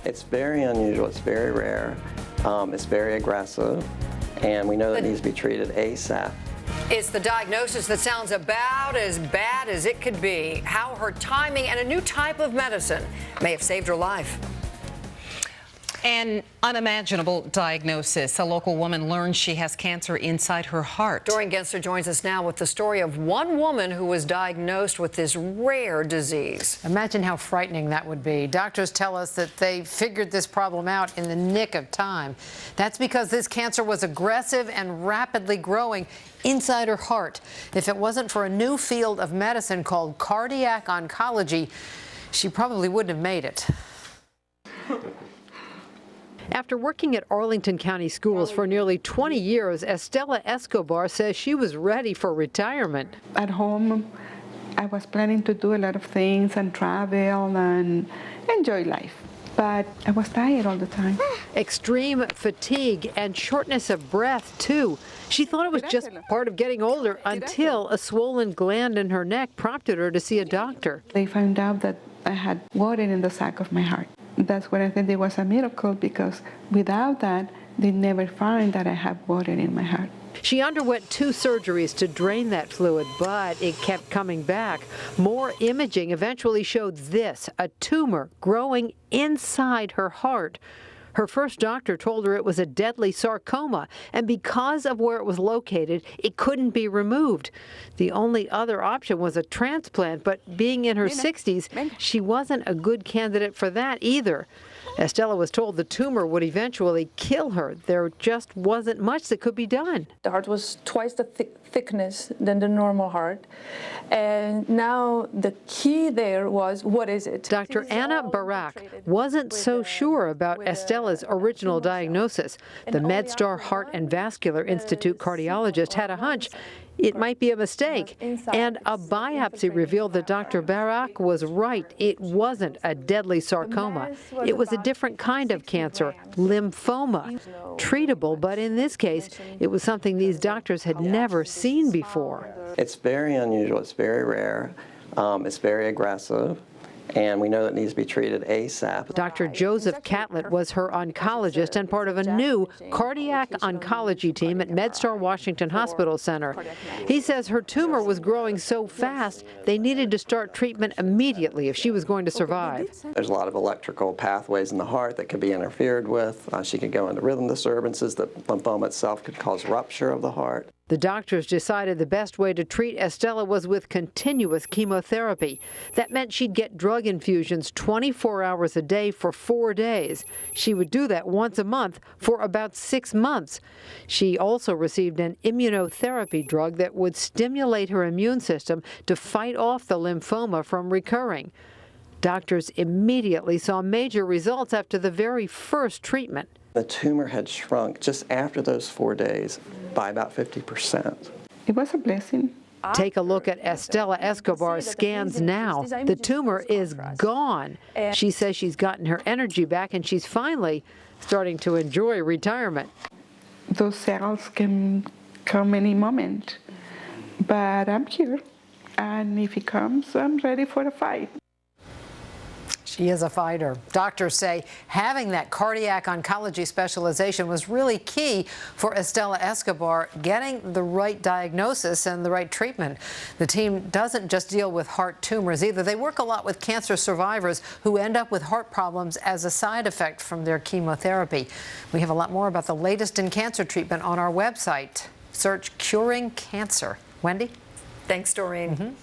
It's very unusual, it's very rare, it's very aggressive, and we know that it needs to be treated ASAP. It's the diagnosis that sounds about as bad as it could be. How her timing and a new type of medicine may have saved her life. An unimaginable diagnosis. A local woman learns she has cancer inside her heart. Doreen Genster joins us now with the story of one woman who was diagnosed with this rare disease. Imagine how frightening that would be. Doctors tell us that they figured this problem out in the nick of time. That's because this cancer was aggressive and rapidly growing inside her heart. If it wasn't for a new field of medicine called cardiac oncology, she probably wouldn't have made it. After working at Arlington County Schools for nearly 20 years, Estela Escobar says she was ready for retirement. At home, I was planning to do a lot of things and travel and enjoy life. But I was tired all the time. Extreme fatigue and shortness of breath, too. She thought it was just part of getting older until a swollen gland in her neck prompted her to see a doctor. They found out that I had water in the sac of my heart. That's when I think it was a miracle, because without that, they never find that I have water in my heart. She underwent 2 surgeries to drain that fluid, but it kept coming back. More imaging eventually showed this, a tumor growing inside her heart. Her first doctor told her it was a deadly sarcoma, and because of where it was located, it couldn't be removed. The only other option was a transplant, but being in her 60s, she wasn't a good candidate for that either. Estela was told the tumor would eventually kill her. There just wasn't much that could be done. The heart was twice the thickness than the normal heart. And now the key there was, what is it? Dr. Anna Barac wasn't so sure about Estela's original diagnosis. The MedStar Heart Vascular Institute cardiologist had a hunch it might be a mistake, and a biopsy revealed that Dr. Barac was right. It wasn't a deadly sarcoma. It was a different kind of cancer, lymphoma. Treatable, but in this case, it was something these doctors had never seen before. It's very unusual, it's very rare, it's very aggressive, and we know that it needs to be treated ASAP. Dr. Joseph Catlett was her oncologist and part of a new cardiac oncology team at MedStar Washington Hospital Center. He says her tumor was growing so fast, they needed to start treatment immediately if she was going to survive. There's a lot of electrical pathways in the heart that could be interfered with. She could go into rhythm disturbances. The lymphoma itself could cause rupture of the heart. The doctors decided the best way to treat Estela was with continuous chemotherapy. That meant she'd get drug infusions 24 hours a day for 4 days. She would do that once a month for about 6 months. She also received an immunotherapy drug that would stimulate her immune system to fight off the lymphoma from recurring. Doctors immediately saw major results after the very first treatment. The tumor had shrunk just after those 4 days by about 50%. It was a blessing. Take a look at Estela Escobar's scans now. The tumor is gone. She says she's gotten her energy back and she's finally starting to enjoy retirement. Those cells can come any moment, but I'm here. And if it comes, I'm ready for the fight. She is a fighter. Doctors say having that cardiac oncology specialization was really key for Estela Escobar getting the right diagnosis and the right treatment. The team doesn't just deal with heart tumors either. They work a lot with cancer survivors who end up with heart problems as a side effect from their chemotherapy. We have a lot more about the latest in cancer treatment on our website. Search Curing Cancer. Wendy? Thanks, Doreen.